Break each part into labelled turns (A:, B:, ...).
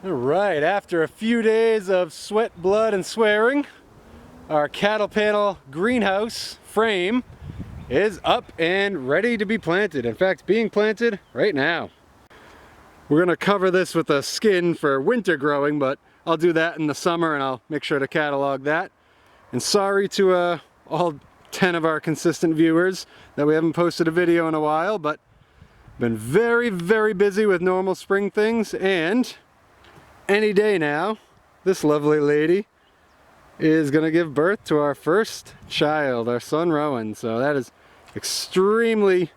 A: Alright, after a few days of sweat, blood, and swearing, our cattle panel greenhouse frame is up and ready to be planted. In fact, being planted right now. We're going to cover this with a skin for winter growing, but I'll do that in the summer and I'll make sure to catalog that. And sorry to all 10 of our consistent viewers that we haven't posted a video in a while, but been very, very busy with normal spring things, and any day now, this lovely lady is going to give birth to our first child, our son Rowan. So that is extremely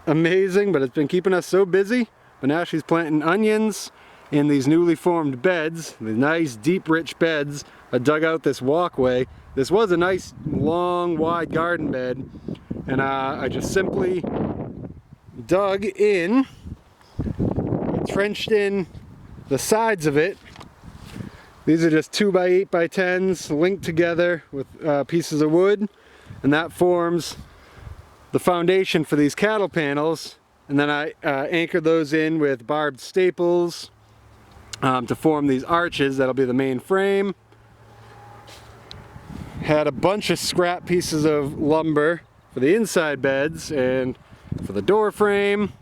A: amazing, but it's been keeping us so busy. But now she's planting onions in these newly formed beds, the nice deep rich beds. I dug out this walkway. This was a nice long wide garden bed, and I just simply dug in, trenched in the sides of it. These are just 2x8 by 10s linked together with pieces of wood, and that forms the foundation for these cattle panels. And then I anchored those in with barbed staples to form these arches that'll be the main frame. Had a bunch of scrap pieces of lumber for the inside beds and for the door frame,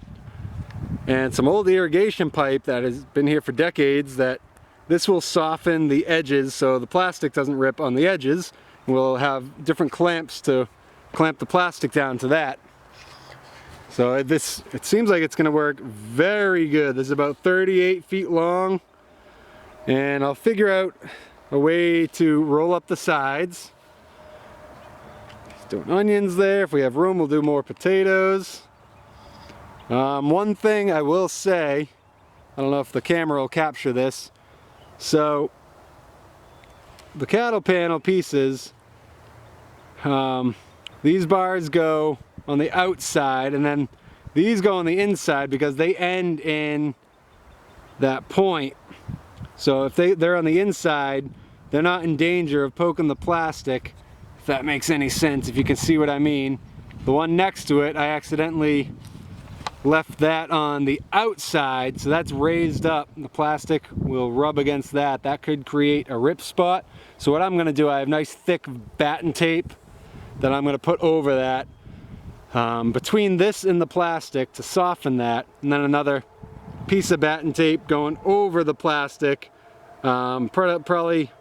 A: and some old irrigation pipe that has been here for decades. That this will soften the edges so the plastic doesn't rip on the edges. We'll have different clamps to clamp the plastic down to that. So it seems like it's going to work very good. This is about 38 feet long, and I'll figure out a way to roll up the sides. Doing onions there. If we have room, we'll do more potatoes. One thing I will say, I don't know if the camera will capture this. So the cattle panel pieces, these bars go on the outside, and then these go on the inside because they end in that point. So if they're on the inside, they're not in danger of poking the plastic, if that makes any sense, if you can see what I mean. The one next to it, I accidentally left that on the outside, so that's raised up. The plastic will rub against that. That could create a rip spot. So what I'm going to do, I have nice thick batten tape that I'm going to put over that, between this and the plastic to soften that, and then another piece of batten tape going over the plastic, probably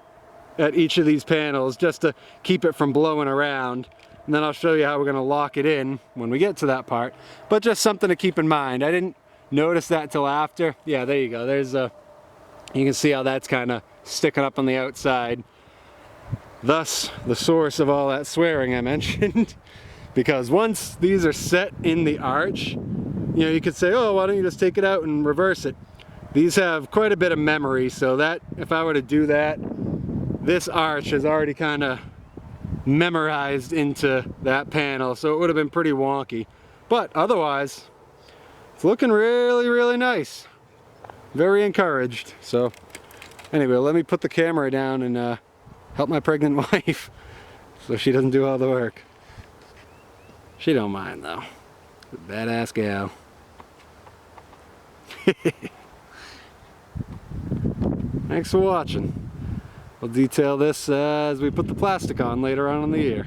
A: at each of these panels, just to keep it from blowing around. And then I'll show you how we're going to lock it in when we get to that part. But just something to keep in mind. I didn't notice that till after. Yeah, there you go. There's you can see how that's kind of sticking up on the outside. Thus, the source of all that swearing I mentioned. Because once these are set in the arch, you know, you could say, oh, why don't you just take it out and reverse it? These have quite a bit of memory, so that if I were to do that, this arch is already kind of memorized into that panel, so it would have been pretty wonky. But otherwise, it's looking really, really nice. Very encouraged. So anyway, let me put the camera down and help my pregnant wife so she doesn't do all the work. She don't mind though. Badass gal. Thanks for watching. We'll detail this as we put the plastic on later on in the year.